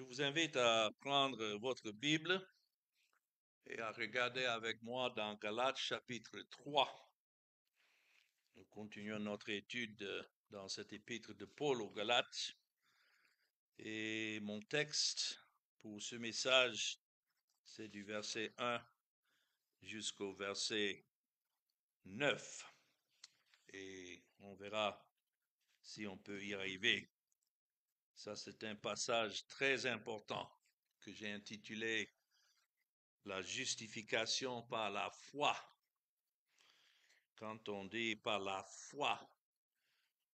vous invite à prendre votre Bible et à regarder avec moi dans Galates chapitre 3. Nous continuons notre étude dans cette épître de Paul aux Galates. Et mon texte pour ce message, c'est du verset 1 jusqu'au verset 9. Et on verra si on peut y arriver. Ça, c'est un passage très important que j'ai intitulé la justification par la foi. Quand on dit par la foi,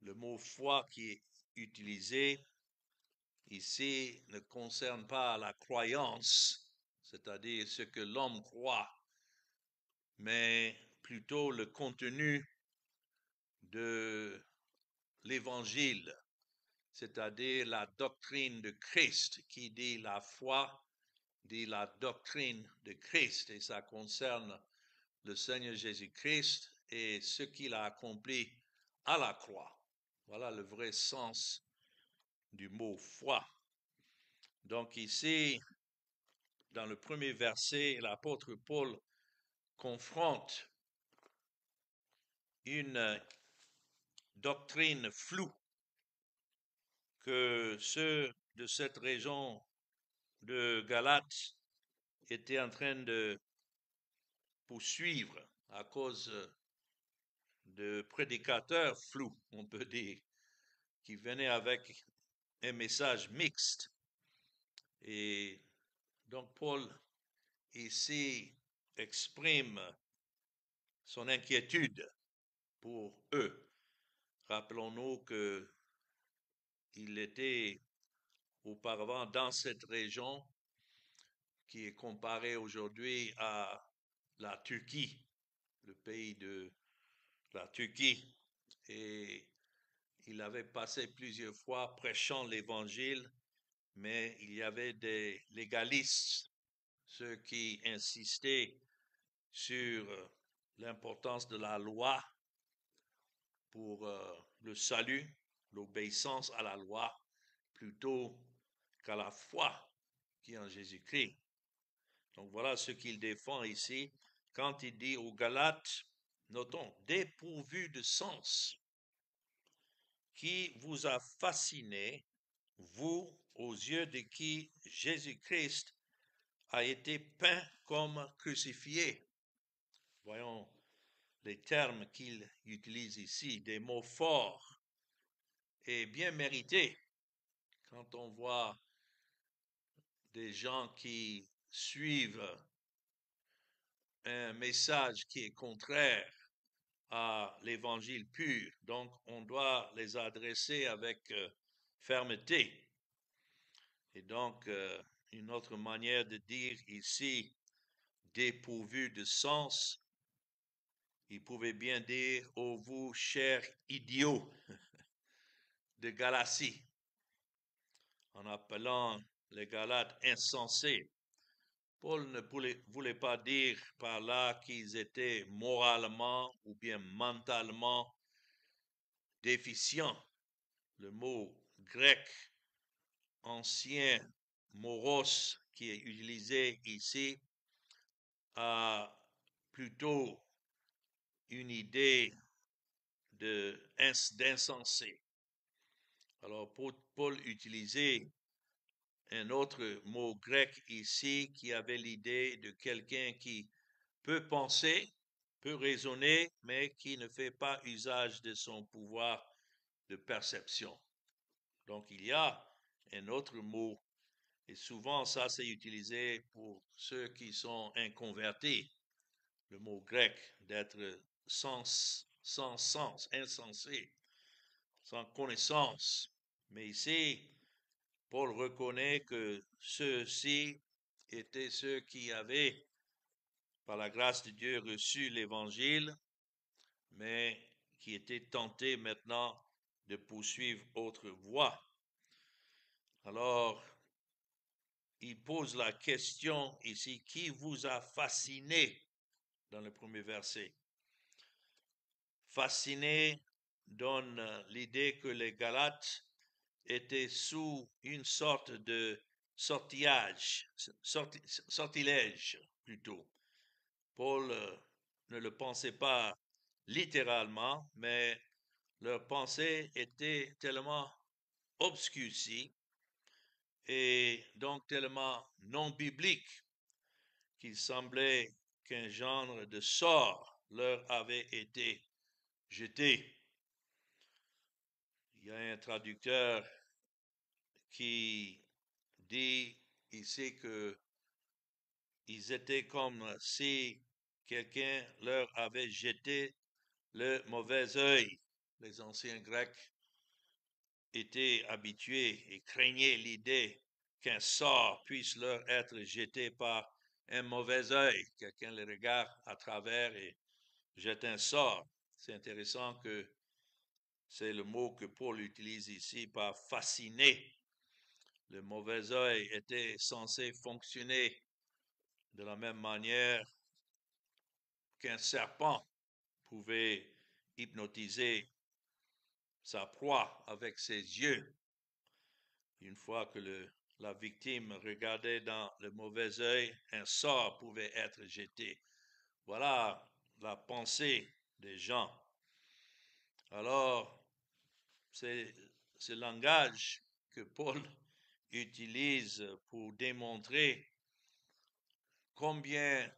le mot foi qui est utilisé ici ne concerne pas la croyance, c'est-à-dire ce que l'homme croit, mais plutôt le contenu de l'évangile, c'est-à-dire la doctrine de Christ. Qui dit la foi, dit la doctrine de Christ, et ça concerne le Seigneur Jésus-Christ et ce qu'il a accompli à la croix. Voilà le vrai sens du mot foi. Donc ici, dans le premier verset, l'apôtre Paul confronte une doctrine floue que ceux de cette région de Galate étaient en train de poursuivre à cause de prédicateurs flous, on peut dire, qui venaient avec un message mixte. Et donc Paul ici exprime son inquiétude pour eux. Rappelons-nous qu'il était auparavant dans cette région qui est comparée aujourd'hui à la Turquie, le pays de la Turquie. Et il avait passé plusieurs fois prêchant l'évangile, mais il y avait des légalistes, ceux qui insistaient sur l'importance de la loi pour le salut, l'obéissance à la loi, plutôt qu'à la foi qui est en Jésus-Christ. Donc voilà ce qu'il défend ici quand il dit aux Galates, notons, dépourvu de sens, qui vous a fasciné, vous, aux yeux de qui Jésus-Christ a été peint comme crucifié. Voyons les termes qu'il utilise ici, des mots forts et bien mérités. Quand on voit des gens qui suivent un message qui est contraire à l'évangile pur, donc on doit les adresser avec fermeté. Et donc, une autre manière de dire ici, dépourvu de sens, il pouvait bien dire, ô vous, chers idiots de Galatie, en appelant les Galates insensés. Paul ne voulait pas dire par là qu'ils étaient moralement ou bien mentalement déficients. Le mot grec ancien, moros, qui est utilisé ici, a plutôt une idée d'insensé. Alors, Paul utilisait un autre mot grec ici qui avait l'idée de quelqu'un qui peut penser, peut raisonner, mais qui ne fait pas usage de son pouvoir de perception. Donc, il y a un autre mot, et souvent ça c'est utilisé pour ceux qui sont inconvertis, le mot grec d'être sans sens, insensé, sans connaissance. Mais ici, Paul reconnaît que ceux-ci étaient ceux qui avaient, par la grâce de Dieu, reçu l'évangile, mais qui étaient tentés maintenant de poursuivre autre voie. Alors, il pose la question ici, qui vous a fasciné dans le premier verset? Fasciné donne l'idée que les Galates étaient sous une sorte de sortilège plutôt. Paul ne le pensait pas littéralement, mais leur pensée était tellement obscurcie et donc tellement non biblique qu'il semblait qu'un genre de sort leur avait été jeté. Il y a un traducteur qui dit ici que ils étaient comme si quelqu'un leur avait jeté le mauvais œil. Les anciens Grecs étaient habitués et craignaient l'idée qu'un sort puisse leur être jeté par un mauvais œil. Quelqu'un les regarde à travers et jette un sort. C'est intéressant que c'est le mot que Paul utilise ici par fasciner. Le mauvais œil était censé fonctionner de la même manière qu'un serpent pouvait hypnotiser sa proie avec ses yeux. Une fois que la victime regardait dans le mauvais œil, un sort pouvait être jeté. Voilà la pensée des gens. Alors, c'est ce langage que Paul utilise pour démontrer combien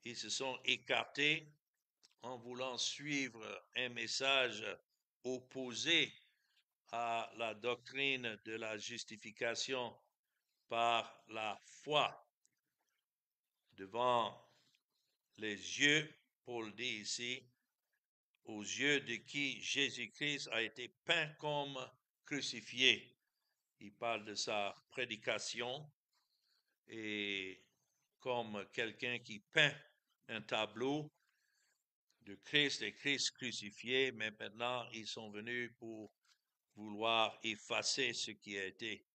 ils se sont écartés en voulant suivre un message opposé à la doctrine de la justification par la foi devant les yeux, Paul dit ici, aux yeux de qui Jésus-Christ a été peint comme crucifié. Il parle de sa prédication et comme quelqu'un qui peint un tableau de Christ et Christ crucifié, mais maintenant ils sont venus pour vouloir effacer ce qui a été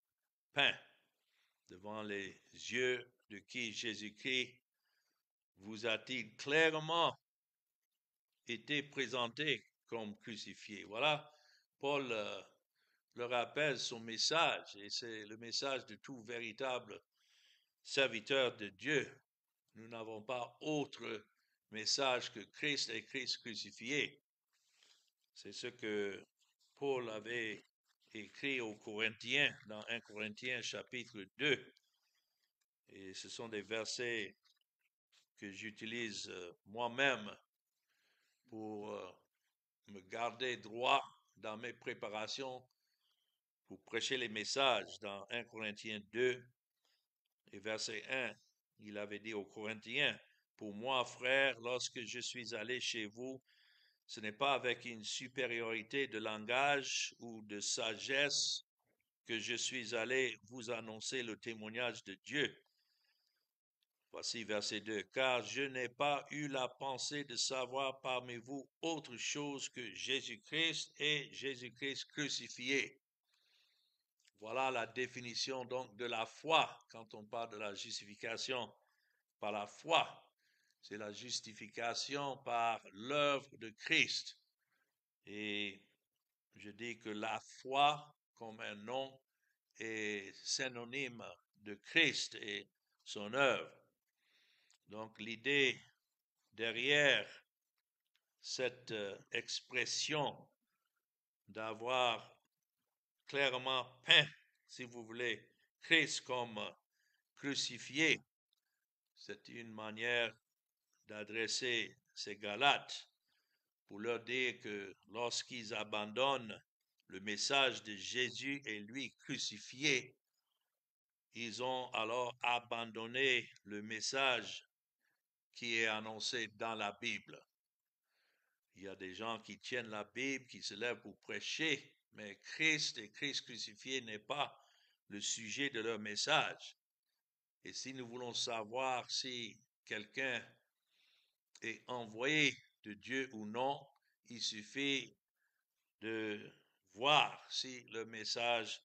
peint devant les yeux de qui Jésus-Christ vous a-t-il clairement été présenté comme crucifié. Voilà, Paul le rappelle son message, et c'est le message de tout véritable serviteur de Dieu. Nous n'avons pas autre message que Christ et Christ crucifié. C'est ce que Paul avait écrit aux Corinthiens dans 1 Corinthiens chapitre 2. Et ce sont des versets que j'utilise moi-même pour me garder droit dans mes préparations pour prêcher les messages. Dans 1 Corinthiens 2 et verset 1, il avait dit aux Corinthiens, pour moi, frères, lorsque je suis allé chez vous, ce n'est pas avec une supériorité de langage ou de sagesse que je suis allé vous annoncer le témoignage de Dieu. Voici verset 2. Car je n'ai pas eu la pensée de savoir parmi vous autre chose que Jésus-Christ et Jésus-Christ crucifié. Voilà la définition donc de la foi quand on parle de la justification par la foi. C'est la justification par l'œuvre de Christ. Et je dis que la foi, comme un nom, est synonyme de Christ et son œuvre. Donc l'idée derrière cette expression d'avoir clairement peint, si vous voulez, Christ comme crucifié, c'est une manière d'adresser ces Galates pour leur dire que lorsqu'ils abandonnent le message de Jésus et lui crucifié, ils ont alors abandonné le message qui est annoncé dans la Bible. Il y a des gens qui tiennent la Bible, qui se lèvent pour prêcher, mais Christ et Christ crucifié n'est pas le sujet de leur message. Et si nous voulons savoir si quelqu'un est envoyé de Dieu ou non, il suffit de voir si le message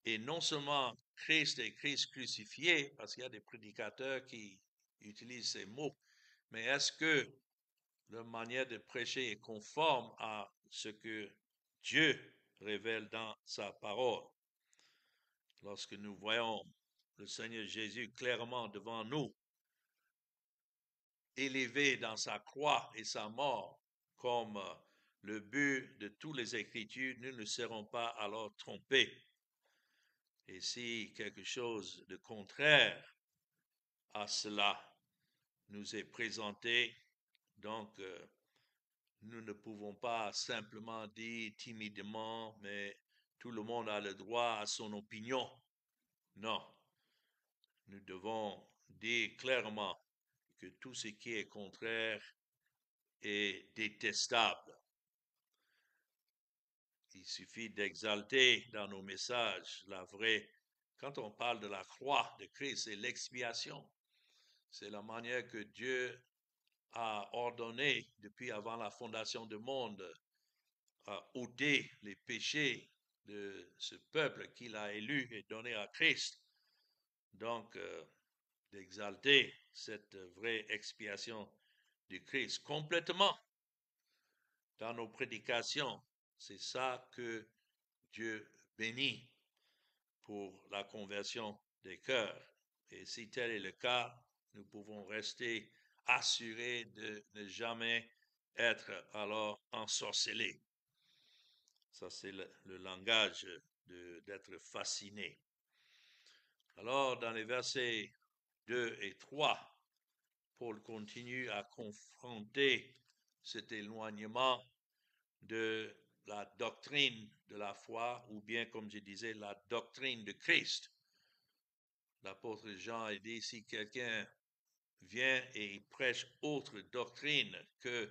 est non seulement Christ et Christ crucifié, parce qu'il y a des prédicateurs qui utilisent ces mots, mais est-ce que leur manière de prêcher est conforme à ce que Dieu révèle dans sa parole? lorsque nous voyons le Seigneur Jésus clairement devant nous, élevé dans sa croix et sa mort comme le but de toutes les Écritures, nous ne serons pas alors trompés. Et si quelque chose de contraire à cela nous est présenté, donc nous ne pouvons pas simplement dire timidement, mais tout le monde a le droit à son opinion. Non, nous devons dire clairement que tout ce qui est contraire est détestable. Il suffit d'exalter dans nos messages la vraie. Quand on parle de la croix de Christ, c'est l'expiation. C'est la manière que Dieu a ordonné depuis avant la fondation du monde à ôter les péchés de ce peuple qu'il a élu et donné à Christ. Donc, d'exalter cette vraie expiation du Christ complètement dans nos prédications. C'est ça que Dieu bénit pour la conversion des cœurs. Et si tel est le cas, nous pouvons rester assurés de ne jamais être alors ensorcelés. Ça, c'est le langage d'être fasciné. Alors, dans les versets 2 et 3, Paul continue à confronter cet éloignement de la doctrine de la foi, ou bien, comme je disais, la doctrine de Christ. L'apôtre Jean a dit, si quelqu'un vient et il prêche autre doctrine que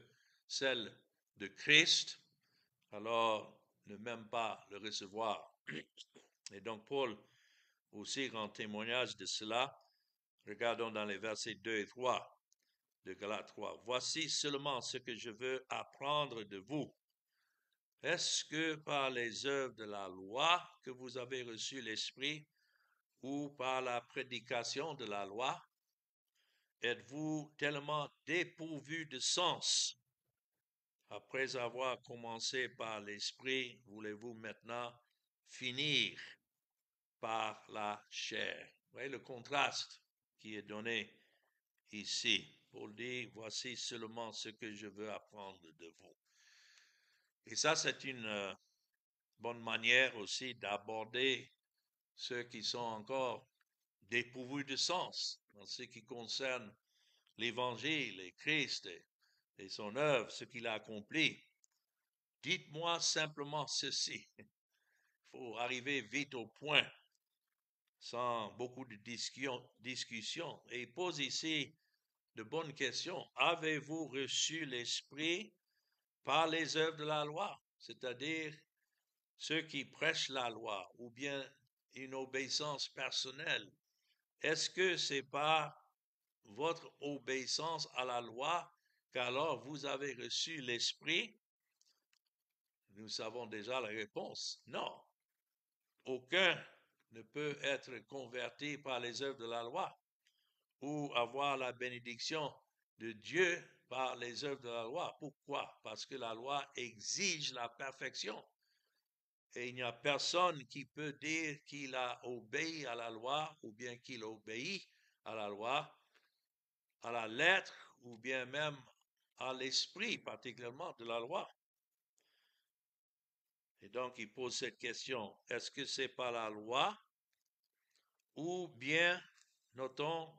celle de Christ, alors ne même pas le recevoir. Et donc Paul aussi rend témoignage de cela. Regardons dans les versets 2 et 3 de Galates 3. Voici seulement ce que je veux apprendre de vous. Est-ce que par les œuvres de la loi que vous avez reçu l'Esprit ou par la prédication de la loi? Êtes-vous tellement dépourvu de sens? Après avoir commencé par l'Esprit, voulez-vous maintenant finir par la chair? Vous voyez le contraste qui est donné ici. Paul dit, voici seulement ce que je veux apprendre de vous. Et ça, c'est une bonne manière aussi d'aborder ceux qui sont encore dépourvus de sens en ce qui concerne l'Évangile et Christ et son œuvre, ce qu'il a accompli. Dites-moi simplement ceci. Il faut arriver vite au point, sans beaucoup de discussion. Et il pose ici de bonnes questions. Avez-vous reçu l'Esprit par les œuvres de la loi? C'est-à-dire ceux qui prêchent la loi ou bien une obéissance personnelle. Est-ce que c'est pas votre obéissance à la loi qu'alors vous avez reçu l'Esprit? Nous savons déjà la réponse. Non. Aucun ne peut être converti par les œuvres de la loi ou avoir la bénédiction de Dieu par les œuvres de la loi. Pourquoi? Parce que la loi exige la perfection. Et il n'y a personne qui peut dire qu'il a obéi à la loi ou bien qu'il obéit à la loi, à la lettre ou bien même à l'esprit particulièrement de la loi. Et donc il pose cette question, est-ce que c'est par la loi ou bien, notons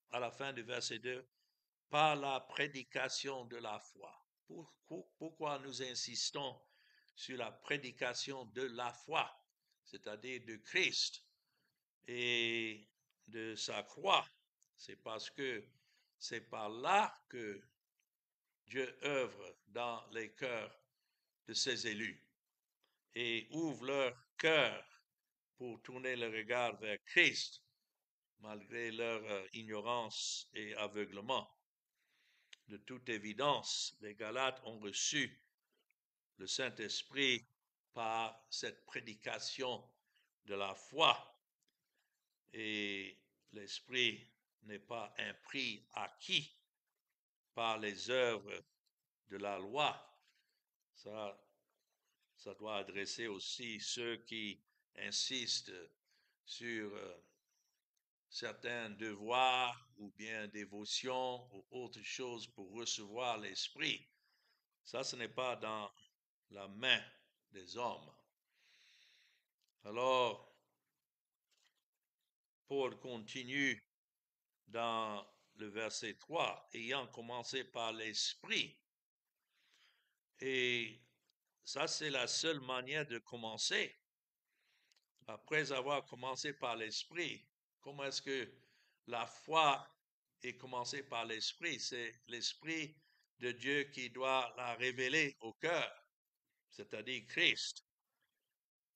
à la fin du verset 2, par la prédication de la foi? Pourquoi nous insistons sur la prédication de la foi, c'est-à-dire de Christ et de sa croix? C'est parce que c'est par là que Dieu œuvre dans les cœurs de ses élus et ouvre leur cœur pour tourner le regard vers Christ malgré leur ignorance et aveuglement. De toute évidence, les Galates ont reçu le Saint-Esprit par cette prédication de la foi. Et l'Esprit n'est pas un prix acquis par les œuvres de la loi. Ça doit adresser aussi ceux qui insistent sur certains devoirs ou bien dévotions ou autre chose pour recevoir l'Esprit. Ça, ce n'est pas dans la main des hommes. Alors, Paul continue dans le verset 3, ayant commencé par l'Esprit. Et ça, c'est la seule manière de commencer. Après avoir commencé par l'Esprit, comment est-ce que la foi est commencée par l'Esprit? C'est l'Esprit de Dieu qui doit la révéler au cœur, c'est-à-dire Christ.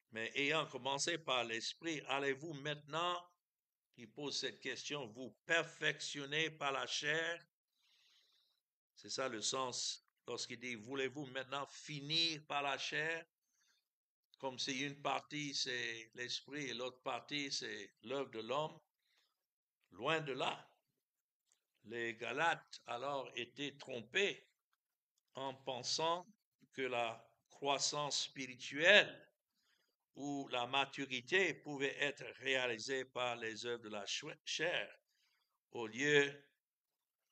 Mais ayant commencé par l'Esprit, allez-vous maintenant, il pose cette question, vous perfectionner par la chair? C'est ça le sens lorsqu'il dit, voulez-vous maintenant finir par la chair? Comme si une partie c'est l'esprit et l'autre partie c'est l'œuvre de l'homme. Loin de là. Les Galates alors étaient trompés en pensant que la croissance spirituelle ou la maturité pouvait être réalisée par les œuvres de la chair au lieu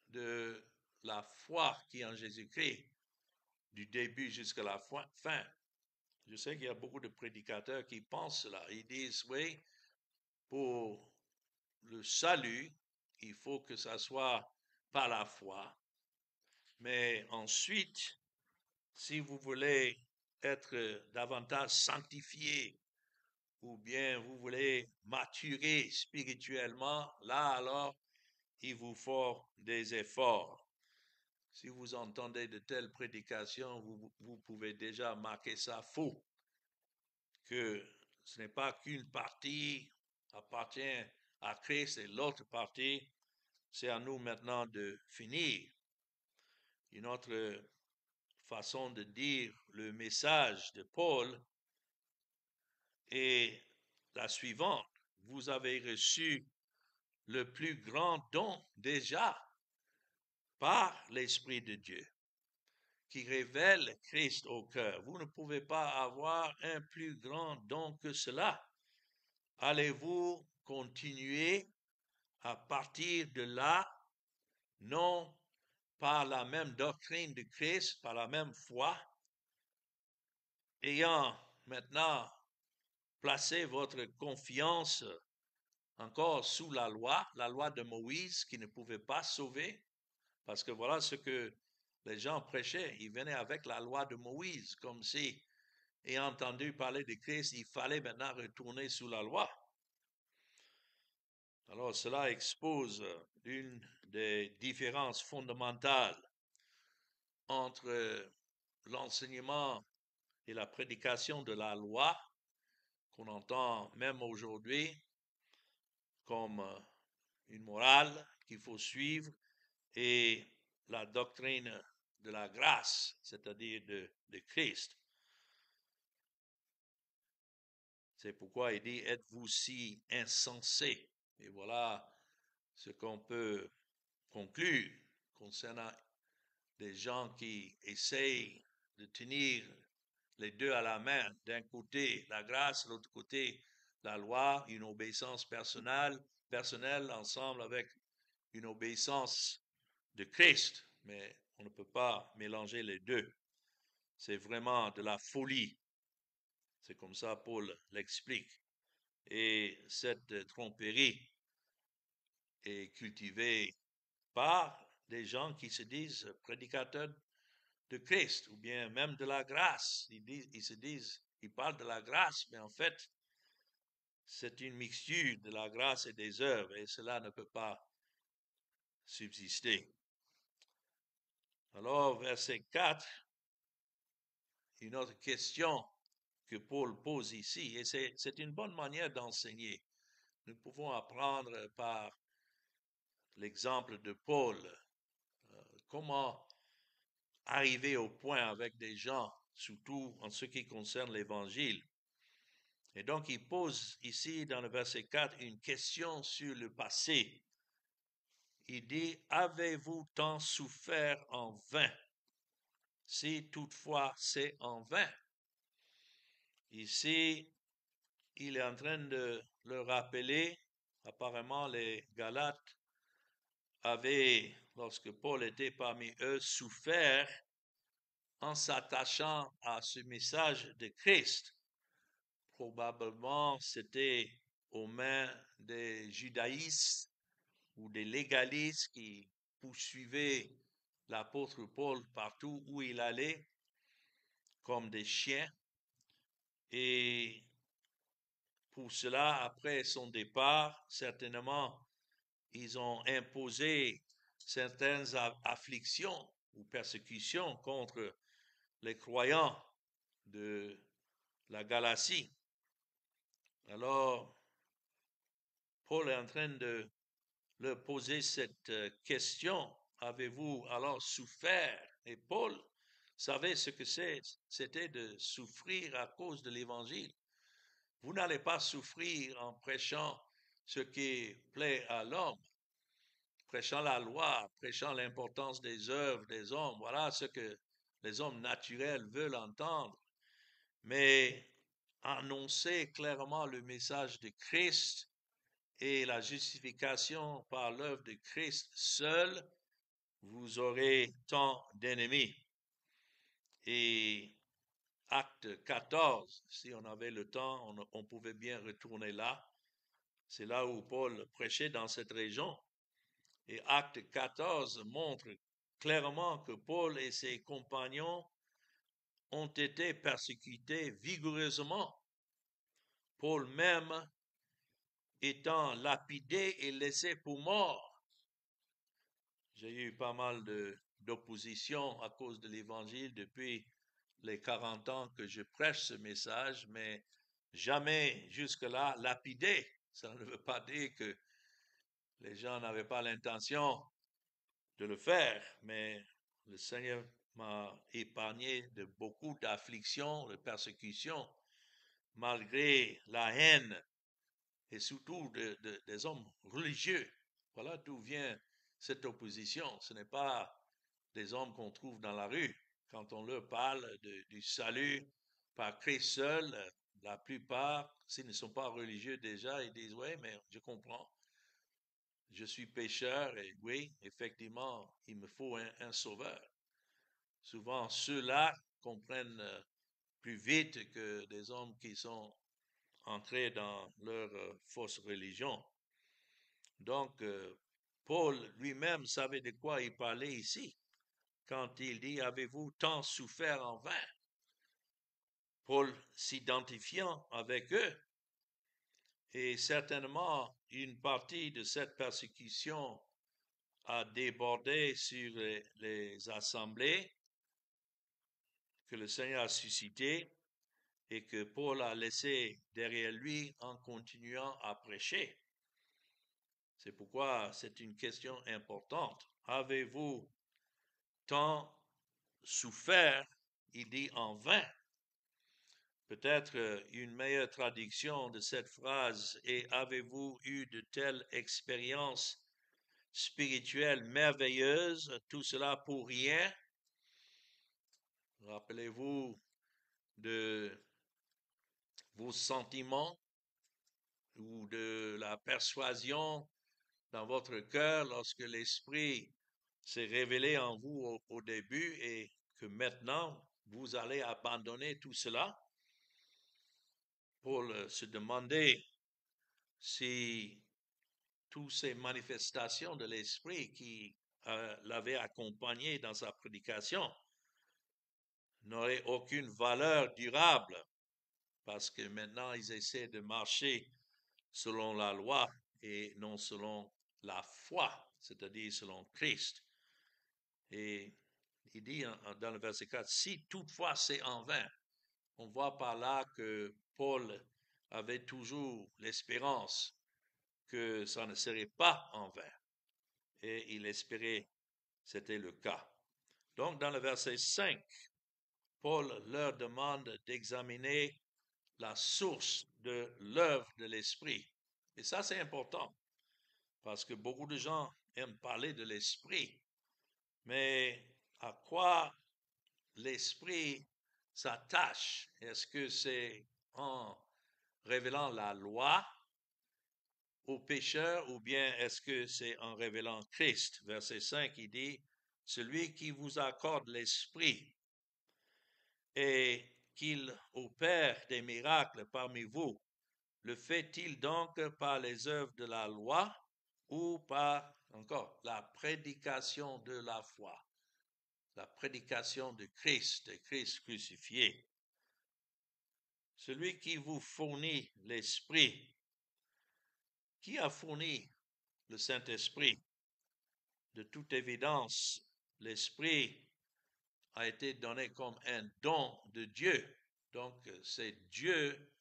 de la foi qui est en Jésus-Christ, du début jusqu'à la fin. Je sais qu'il y a beaucoup de prédicateurs qui pensent cela. Ils disent, oui, pour le salut, il faut que ça soit par la foi. Mais ensuite, si vous voulez être davantage sanctifié ou bien vous voulez maturer spirituellement, là alors, il vous faut des efforts. Si vous entendez de telles prédications, vous pouvez déjà marquer ça faux, que ce n'est pas qu'une partie appartient à Christ et l'autre partie, c'est à nous maintenant de finir. Une autre façon de dire le message de Paul est la suivante. Vous avez reçu le plus grand don déjà par l'Esprit de Dieu qui révèle Christ au cœur. Vous ne pouvez pas avoir un plus grand don que cela. Allez-vous continuer à partir de là, non par la même doctrine de Christ, par la même foi, ayant maintenant placé votre confiance encore sous la loi de Moïse qui ne pouvait pas sauver, parce que voilà ce que les gens prêchaient, ils venaient avec la loi de Moïse, comme si, ayant entendu parler de Christ, il fallait maintenant retourner sous la loi. Alors cela expose une des différences fondamentales entre l'enseignement et la prédication de la loi qu'on entend même aujourd'hui comme une morale qu'il faut suivre et la doctrine de la grâce, c'est-à-dire de Christ. C'est pourquoi il dit, êtes-vous si insensés? Et voilà ce qu'on peut conclure concernant des gens qui essayent de tenir les deux à la main, d'un côté la grâce, de l'autre côté la loi, une obéissance personnelle ensemble avec une obéissance de Christ, mais on ne peut pas mélanger les deux. C'est vraiment de la folie. C'est comme ça Paul l'explique. Et cette tromperie est cultivée par des gens qui se disent prédicateurs de Christ ou bien même de la grâce. Ils parlent de la grâce, mais en fait, c'est une mixture de la grâce et des œuvres et cela ne peut pas subsister. Alors, verset 4, une autre question que Paul pose ici, et c'est une bonne manière d'enseigner. Nous pouvons apprendre par l'exemple de Paul comment arriver au point avec des gens, surtout en ce qui concerne l'Évangile. Et donc, il pose ici dans le verset 4 une question sur le passé. Il dit, avez-vous tant souffert en vain? Si toutefois c'est en vain. Ici, il est en train de leur rappeler, apparemment les Galates avaient, lorsque Paul était parmi eux, souffert en s'attachant à ce message de Christ. Probablement, c'était aux mains des judaïstes ou des légalistes qui poursuivaient l'apôtre Paul partout où il allait, comme des chiens. Et pour cela, après son départ, certainement, ils ont imposé certaines afflictions ou persécutions contre les croyants de la Galatie. Alors, Paul est en train de leur poser cette question. Avez-vous alors souffert? Et Paul savait ce que c'était de souffrir à cause de l'évangile. Vous n'allez pas souffrir en prêchant ce qui plaît à l'homme, prêchant la loi, prêchant l'importance des œuvres des hommes. Voilà ce que les hommes naturels veulent entendre. Mais annoncer clairement le message de Christ et la justification par l'œuvre de Christ seul, vous aurez tant d'ennemis. Et Acte 14, si on avait le temps, on pouvait bien retourner là. C'est là où Paul prêchait dans cette région. Et Acte 14 montre clairement que Paul et ses compagnons ont été persécutés vigoureusement. Paul même étant lapidé et laissé pour mort. J'ai eu pas mal d'opposition à cause de l'évangile depuis les 40 ans que je prêche ce message, mais jamais jusque-là lapidé. Ça ne veut pas dire que les gens n'avaient pas l'intention de le faire, mais le Seigneur m'a épargné de beaucoup d'afflictions, de persécutions, malgré la haine et surtout des hommes religieux. Voilà d'où vient cette opposition. Ce n'est pas des hommes qu'on trouve dans la rue. Quand on leur parle du salut par Christ seul, la plupart, s'ils ne sont pas religieux déjà, ils disent, oui, mais je comprends. Je suis pécheur et oui, effectivement, il me faut un sauveur. Souvent, ceux-là comprennent plus vite que des hommes qui sont entrés dans leur fausse religion. Donc, Paul lui-même savait de quoi il parlait ici, quand il dit, avez-vous tant souffert en vain? Paul s'identifiant avec eux, et certainement une partie de cette persécution a débordé sur les assemblées que le Seigneur a suscitées et que Paul a laissé derrière lui en continuant à prêcher. C'est pourquoi c'est une question importante. Avez-vous tant souffert, il dit en vain? Peut-être une meilleure traduction de cette phrase est avez-vous eu de telles expériences spirituelles merveilleuses, tout cela pour rien? Rappelez-vous de vos sentiments ou de la persuasion dans votre cœur lorsque l'Esprit s'est révélé en vous au début et que maintenant vous allez abandonner tout cela. Paul se demandait si toutes ces manifestations de l'Esprit qui l'avaient accompagné dans sa prédication n'auraient aucune valeur durable parce que maintenant ils essaient de marcher selon la loi et non selon la foi, c'est-à-dire selon Christ. Et il dit dans le verset 4, si toutefois c'est en vain, on voit par là que Paul avait toujours l'espérance que ça ne serait pas en vain. Et il espérait c'était le cas. Donc dans le verset 5, Paul leur demande d'examiner la source de l'œuvre de l'Esprit. Et ça c'est important, parce que beaucoup de gens aiment parler de l'Esprit, mais à quoi l'Esprit s'attache? Est-ce que c'est en révélant la loi aux pécheurs ou bien est-ce que c'est en révélant Christ? Verset 5, il dit, celui qui vous accorde l'esprit et qu'il opère des miracles parmi vous, le fait-il donc par les œuvres de la loi ou par, encore, la prédication de la foi, la prédication de Christ crucifié? Celui qui vous fournit l'esprit, qui a fourni le Saint-Esprit? De toute évidence, l'esprit a été donné comme un don de Dieu. Donc, c'est Dieu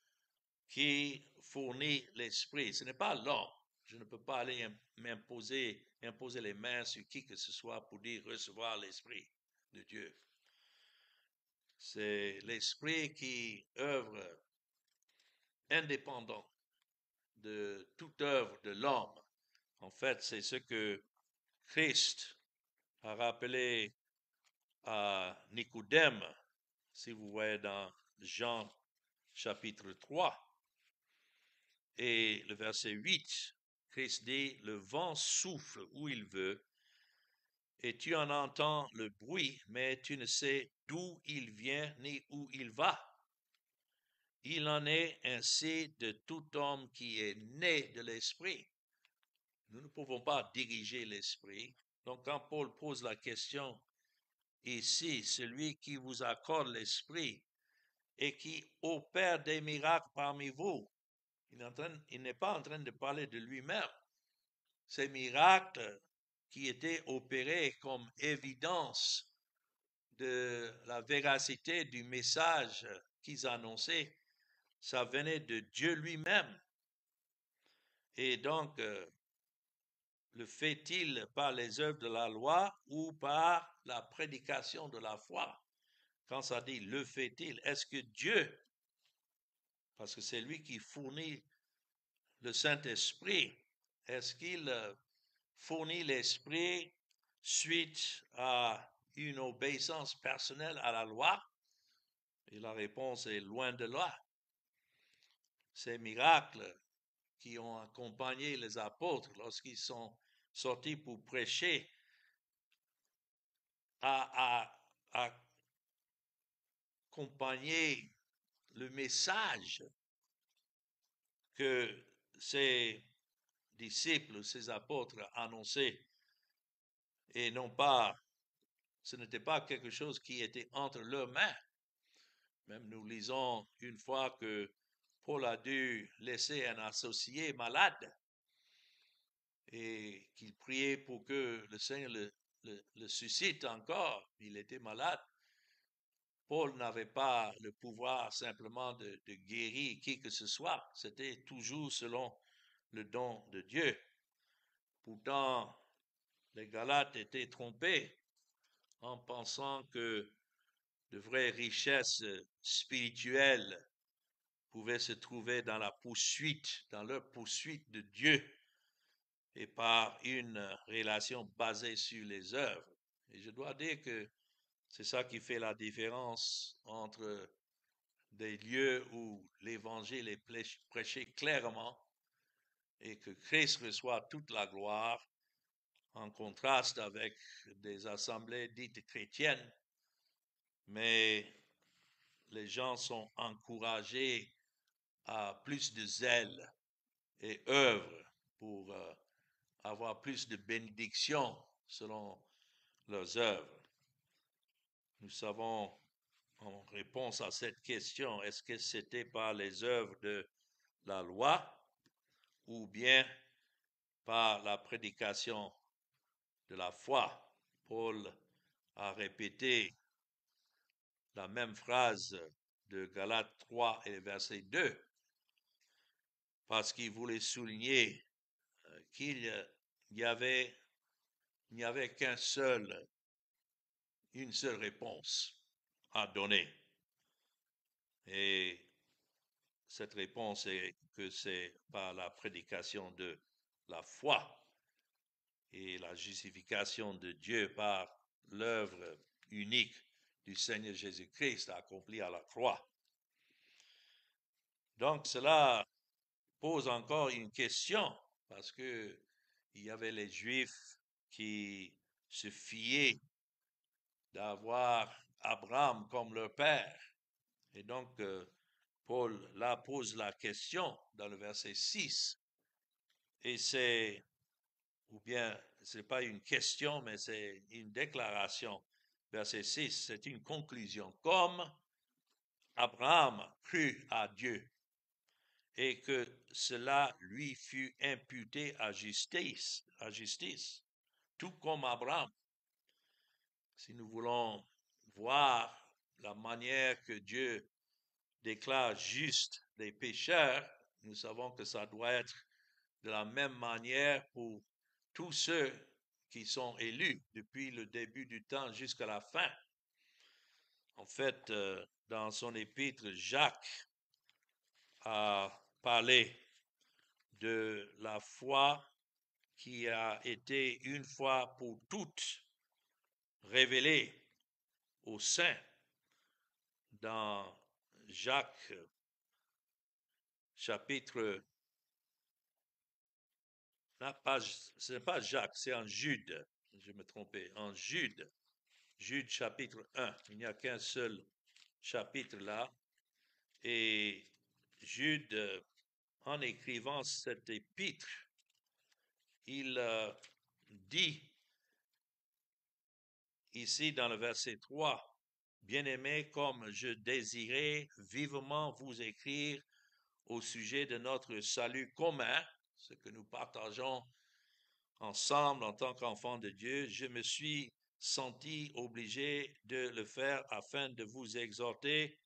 qui fournit l'esprit. Ce n'est pas l'homme. Je ne peux pas aller imposer les mains sur qui que ce soit pour dire recevoir l'esprit de Dieu. C'est l'esprit qui œuvre indépendant de toute œuvre de l'homme. En fait, c'est ce que Christ a rappelé à Nicodème, si vous voyez dans Jean chapitre 3 et le verset 8, Christ dit, le vent souffle où il veut et tu en entends le bruit, mais tu ne sais d'où il vient ni où il va. Il en est ainsi de tout homme qui est né de l'esprit. Nous ne pouvons pas diriger l'esprit. Donc quand Paul pose la question ici, celui qui vous accorde l'esprit et qui opère des miracles parmi vous, il n'est pas en train de parler de lui-même. Ces miracles qui étaient opérés comme évidence de la véracité du message qu'ils annonçaient, ça venait de Dieu lui-même. Et donc, le fait-il par les œuvres de la loi ou par la prédication de la foi? Quand ça dit le fait-il, est-ce que Dieu, parce que c'est lui qui fournit le Saint-Esprit, est-ce qu'il fournit l'Esprit suite à une obéissance personnelle à la loi? Et la réponse est loin de là. Ces miracles qui ont accompagné les apôtres lorsqu'ils sont sortis pour prêcher à accompagner le message que ces disciples, ces apôtres annonçaient, et non pas, ce n'était pas quelque chose qui était entre leurs mains. Même nous lisons une fois que Paul a dû laisser un associé malade et qu'il priait pour que le Seigneur le suscite encore. Il était malade. Paul n'avait pas le pouvoir simplement de guérir qui que ce soit. C'était toujours selon le don de Dieu. Pourtant, les Galates étaient trompés en pensant que de vraies richesses spirituelles pouvaient se trouver dans la poursuite, dans leur poursuite de Dieu et par une relation basée sur les œuvres. Et je dois dire que c'est ça qui fait la différence entre des lieux où l'évangile est prêché clairement et que Christ reçoit toute la gloire, en contraste avec des assemblées dites chrétiennes, mais les gens sont encouragés à plus de zèle et œuvre pour avoir plus de bénédictions selon leurs œuvres. Nous savons, en réponse à cette question, est-ce que c'était par les œuvres de la loi ou bien par la prédication de la foi? Paul a répété la même phrase de Galates 3 et verset 2 parce qu'il voulait souligner qu'il n'y avait une seule réponse à donner. Et cette réponse est que c'est par la prédication de la foi et la justification de Dieu par l'œuvre unique du Seigneur Jésus-Christ accomplie à la croix. Donc cela pose encore une question, parce que il y avait les Juifs qui se fiaient d'avoir Abraham comme leur père. Et donc, Paul là pose la question dans le verset 6. Et c'est, ou bien, ce n'est pas une question, mais c'est une déclaration. Verset 6, c'est une conclusion. Comme Abraham crut à Dieu et que cela lui fut imputé à justice, tout comme Abraham. Si nous voulons voir la manière que Dieu déclare juste les pécheurs, nous savons que ça doit être de la même manière pour tous ceux qui sont élus depuis le début du temps jusqu'à la fin. En fait, dans son épître, Jacques a parlé de la foi qui a été une fois pour toutes révélée aux saints dans Jacques chapitre, ce n'est pas Jacques, c'est en Jude, je me trompais, en Jude, Jude chapitre 1, il n'y a qu'un seul chapitre là, et Jude, en écrivant cet épître, il dit ici dans le verset 3, Bien-aimés, comme je désirais vivement vous écrire au sujet de notre salut commun, ce que nous partageons ensemble en tant qu'enfants de Dieu, je me suis senti obligé de le faire afin de vous exhorter,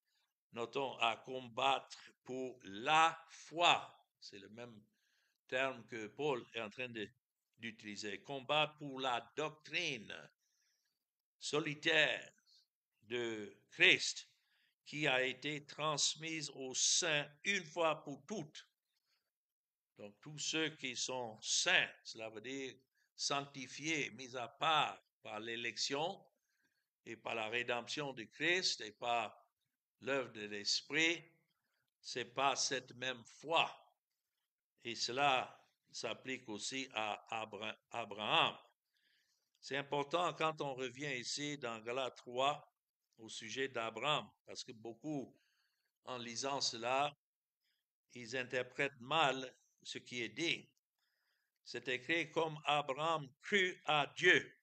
notons, à combattre pour la foi. C'est le même terme que Paul est en train d'utiliser. Combattre pour la doctrine solitaire de Christ qui a été transmise aux saints une fois pour toutes. Donc tous ceux qui sont saints, cela veut dire sanctifiés, mis à part par l'élection et par la rédemption de Christ et par l'œuvre de l'Esprit, c'est pas cette même foi. Et cela s'applique aussi à Abraham. C'est important quand on revient ici dans Galates 3 au sujet d'Abraham, parce que beaucoup, en lisant cela, ils interprètent mal ce qui est dit. C'est écrit comme Abraham crut à Dieu.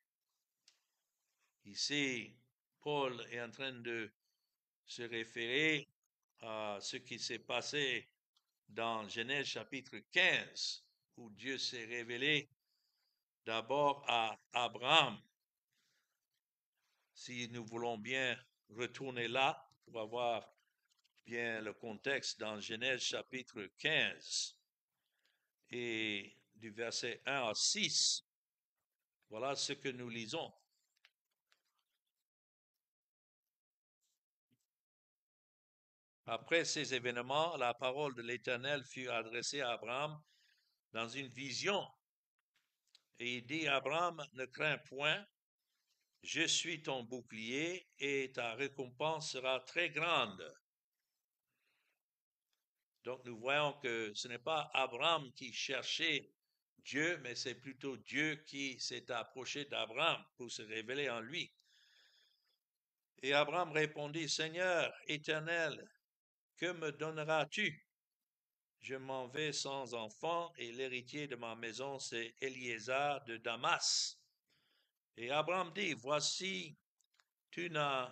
Ici, Paul est en train de se référer à ce qui s'est passé dans Genèse chapitre 15, où Dieu s'est révélé d'abord à Abraham. Si nous voulons bien retourner là pour avoir bien le contexte dans Genèse chapitre 15 et du verset 1 à 6, voilà ce que nous lisons. Après ces événements, la parole de l'Éternel fut adressée à Abraham dans une vision. Et il dit, Abraham, ne crains point, je suis ton bouclier et ta récompense sera très grande. Donc nous voyons que ce n'est pas Abraham qui cherchait Dieu, mais c'est plutôt Dieu qui s'est approché d'Abraham pour se révéler en lui. Et Abraham répondit, Seigneur éternel, que me donneras-tu? Je m'en vais sans enfant et l'héritier de ma maison, c'est Eliezer de Damas. Et Abraham dit, voici, tu ne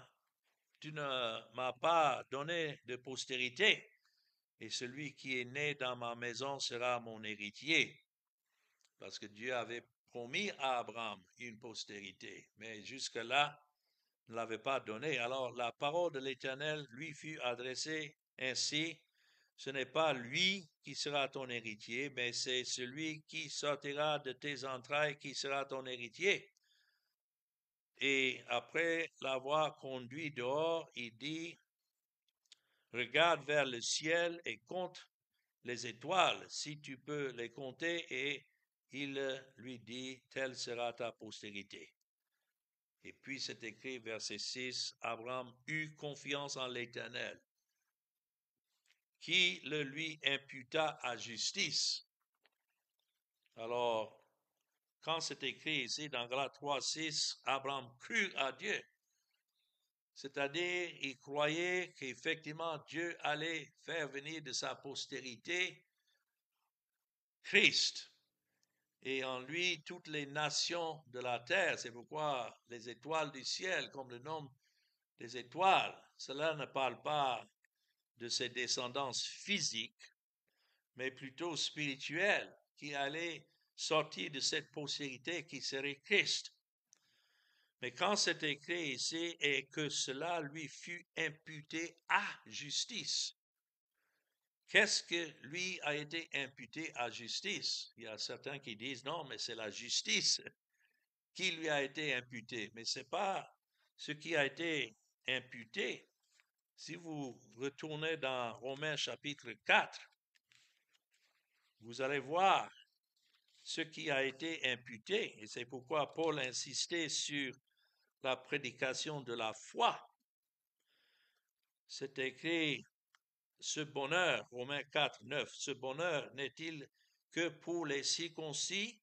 m'as pas donné de postérité, et celui qui est né dans ma maison sera mon héritier. Parce que Dieu avait promis à Abraham une postérité, mais jusque-là, ne l'avait pas donné. Alors la parole de l'Éternel lui fut adressée ainsi, ce n'est pas lui qui sera ton héritier, mais c'est celui qui sortira de tes entrailles qui sera ton héritier. Et après l'avoir conduit dehors, il dit, regarde vers le ciel et compte les étoiles, si tu peux les compter, et il lui dit, telle sera ta postérité. Et puis c'est écrit, verset 6, Abraham eut confiance en l'Éternel. qui le lui imputa à justice. Alors, quand c'est écrit ici dans Galates 3:6, Abraham crut à Dieu. C'est-à-dire, il croyait qu'effectivement Dieu allait faire venir de sa postérité Christ. Et en lui, toutes les nations de la terre. C'est pourquoi les étoiles du ciel, comme le nom des étoiles, cela ne parle pas de ses descendances physiques, mais plutôt spirituelles, qui allaient sortir de cette postérité qui serait Christ. Mais quand c'est écrit ici, et que cela lui fut imputé à justice, qu'est-ce que lui a été imputé à justice? Il y a certains qui disent non, mais c'est la justice qui lui a été imputée. Mais ce n'est pas ce qui a été imputé. Si vous retournez dans Romains chapitre 4, vous allez voir ce qui a été imputé. Et c'est pourquoi Paul insistait sur la prédication de la foi. C'est écrit, ce bonheur, Romains 4, 9, ce bonheur n'est-il que pour les circoncis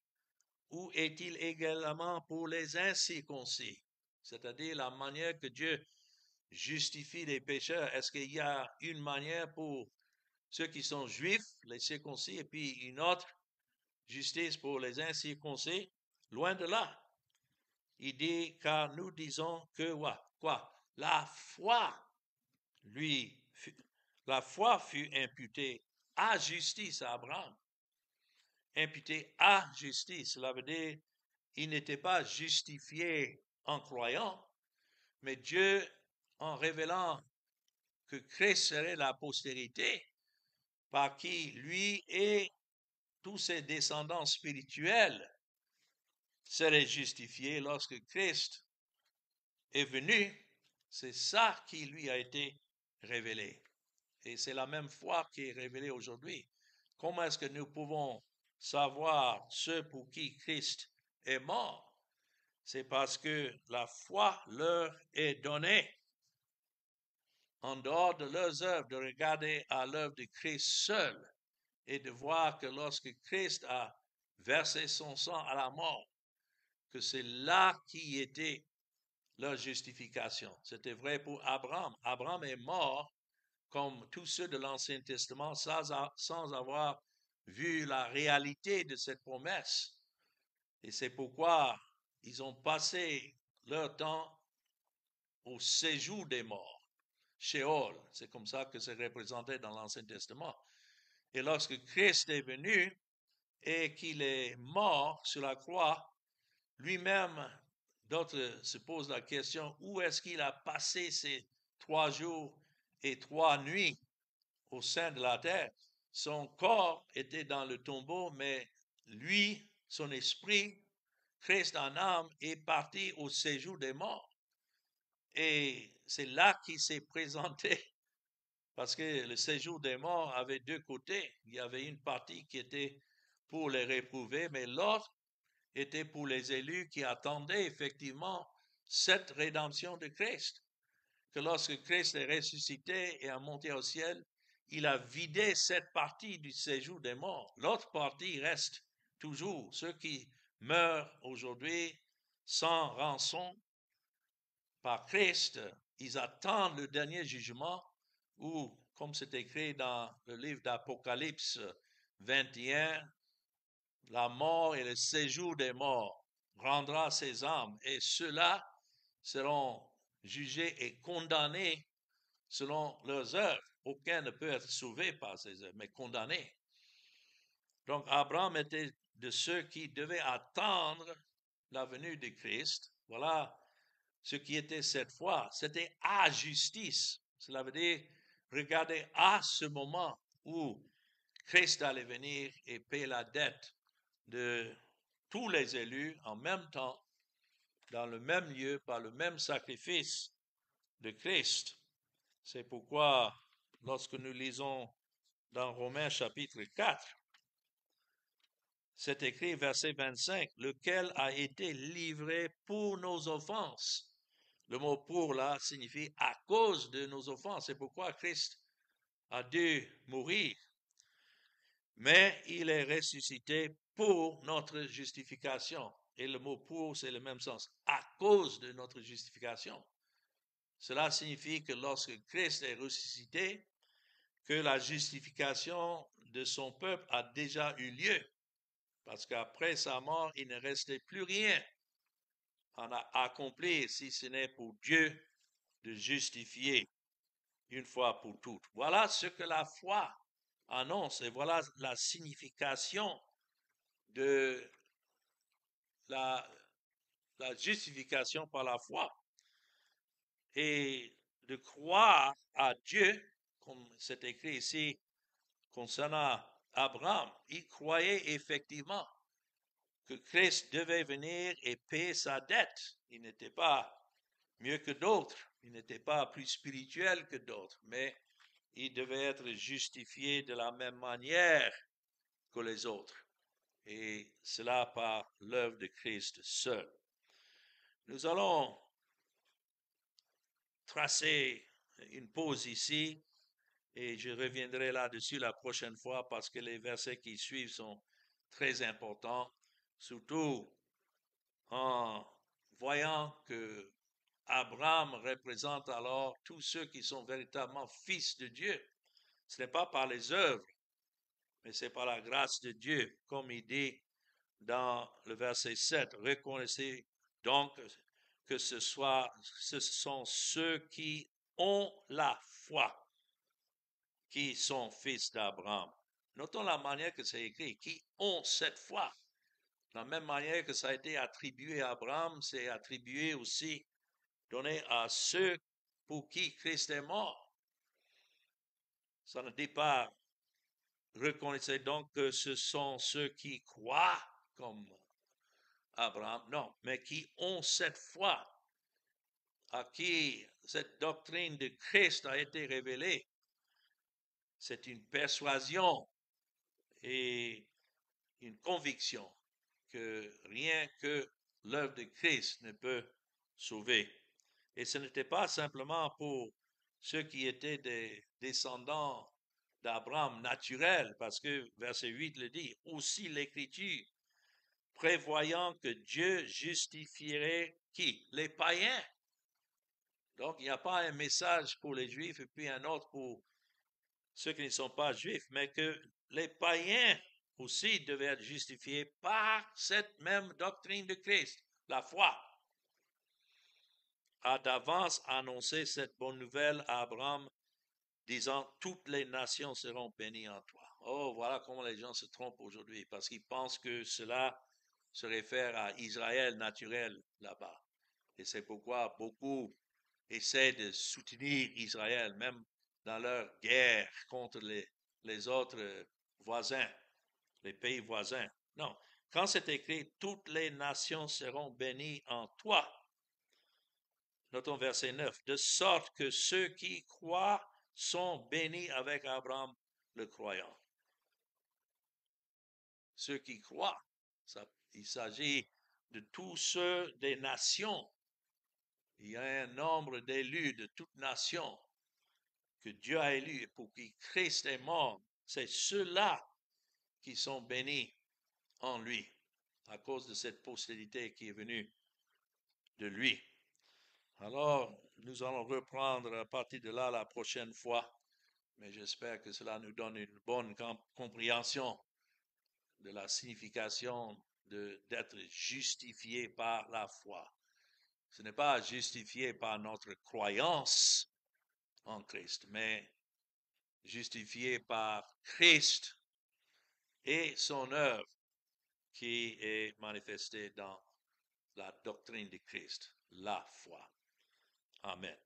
ou est-il également pour les incirconcis? C'est-à-dire la manière que Dieu justifie les pécheurs. Est-ce qu'il y a une manière pour ceux qui sont juifs, les circoncis, et puis une autre justice pour les incirconcis? Loin de là. Il dit, car nous disons que quoi? La foi fut imputée à justice à Abraham. Imputée à justice, cela veut dire il n'était pas justifié en croyant, mais Dieu, en révélant que Christ serait la postérité par qui lui et tous ses descendants spirituels seraient justifiés lorsque Christ est venu, c'est ça qui lui a été révélé. Et c'est la même foi qui est révélée aujourd'hui. Comment est-ce que nous pouvons savoir ceux pour qui Christ est mort? C'est parce que la foi leur est donnée. En dehors de leurs œuvres, de regarder à l'œuvre de Christ seul et de voir que lorsque Christ a versé son sang à la mort, que c'est là qui était leur justification. C'était vrai pour Abraham. Abraham est mort comme tous ceux de l'Ancien Testament sans avoir vu la réalité de cette promesse. Et c'est pourquoi ils ont passé leur temps au séjour des morts. Sheol, c'est comme ça que c'est représenté dans l'Ancien Testament. Et lorsque Christ est venu et qu'il est mort sur la croix, lui-même, d'autres se posent la question, où est-ce qu'il a passé ces 3 jours et 3 nuits au sein de la terre? Son corps était dans le tombeau, mais lui, son esprit, Christ en âme, est parti au séjour des morts. Et c'est là qu'il s'est présenté, parce que le séjour des morts avait 2 côtés. Il y avait une partie qui était pour les réprouvés, mais l'autre était pour les élus qui attendaient effectivement cette rédemption de Christ. Que lorsque Christ est ressuscité et a monté au ciel, il a vidé cette partie du séjour des morts. L'autre partie reste toujours. Ceux qui meurent aujourd'hui sans rançon par Christ, ils attendent le dernier jugement où, comme c'est écrit dans le livre d'Apocalypse 21, la mort et le séjour des morts rendra ses âmes et ceux-là seront jugés et condamnés selon leurs œuvres. Aucun ne peut être sauvé par ses œuvres, mais condamné. Donc Abraham était de ceux qui devaient attendre la venue de Christ. Voilà ce qui était cette foi. C'était à justice. Cela veut dire regarder à ce moment où Christ allait venir et payer la dette de tous les élus en même temps, dans le même lieu, par le même sacrifice de Christ. C'est pourquoi, lorsque nous lisons dans Romains chapitre 4, c'est écrit verset 25, lequel a été livré pour nos offenses. Le mot pour là signifie à cause de nos offenses. C'est pourquoi Christ a dû mourir, mais il est ressuscité pour notre justification. Et le mot pour, c'est le même sens, à cause de notre justification. Cela signifie que lorsque Christ est ressuscité, que la justification de son peuple a déjà eu lieu. Parce qu'après sa mort, il ne restait plus rien à accomplir si ce n'est pour Dieu de justifier une fois pour toutes. Voilà ce que la foi annonce et voilà la signification de la justification par la foi. Et de croire à Dieu, comme c'est écrit ici concernant Abraham, il croyait effectivement que Christ devait venir et payer sa dette. Il n'était pas mieux que d'autres, il n'était pas plus spirituel que d'autres, mais il devait être justifié de la même manière que les autres. Et cela par l'œuvre de Christ seul. Nous allons tracer une pause ici et je reviendrai là-dessus la prochaine fois parce que les versets qui suivent sont très importants, surtout en voyant que Abraham représente alors tous ceux qui sont véritablement fils de Dieu. Ce n'est pas par les œuvres, mais c'est par la grâce de Dieu, comme il dit dans le verset 7. Reconnaissez donc que ce sont ceux qui ont la foi qui sont fils d'Abraham. Notons la manière que c'est écrit, qui ont cette foi. De la même manière que ça a été attribué à Abraham, c'est attribué aussi, donné à ceux pour qui Christ est mort. Ça ne dit pas, reconnaissez donc que ce sont ceux qui croient comme Abraham, non, mais qui ont cette foi, à qui cette doctrine de Christ a été révélée. C'est une persuasion et une conviction que rien que l'œuvre de Christ ne peut sauver. Et ce n'était pas simplement pour ceux qui étaient des descendants d'Abraham naturels, parce que verset 8 le dit, aussi l'Écriture, prévoyant que Dieu justifierait qui? Les païens. Donc, il n'y a pas un message pour les Juifs et puis un autre pour ceux qui ne sont pas Juifs, mais que les païens aussi devaient être justifiés par cette même doctrine de Christ, la foi. A d'avance annoncé cette bonne nouvelle à Abraham, disant, toutes les nations seront bénies en toi. Oh, voilà comment les gens se trompent aujourd'hui, parce qu'ils pensent que cela se réfère à Israël naturel là-bas. Et c'est pourquoi beaucoup essaient de soutenir Israël, même dans leur guerre contre les autres voisins, les pays voisins. Non, quand c'est écrit, toutes les nations seront bénies en toi. Notons verset 9, de sorte que ceux qui croient sont bénis avec Abraham le croyant. Ceux qui croient, il s'agit de tous ceux des nations. Il y a un nombre d'élus de toutes nations que Dieu a élus et pour qui Christ est mort. C'est ceux-là qui sont bénis en lui à cause de cette postérité qui est venue de lui. Alors, nous allons reprendre à partir de là la prochaine fois, mais j'espère que cela nous donne une bonne compréhension de la signification d'être justifié par la foi. Ce n'est pas justifié par notre croyance en Christ, mais justifié par Christ et son œuvre qui est manifestée dans la doctrine de Christ, la foi. Amen.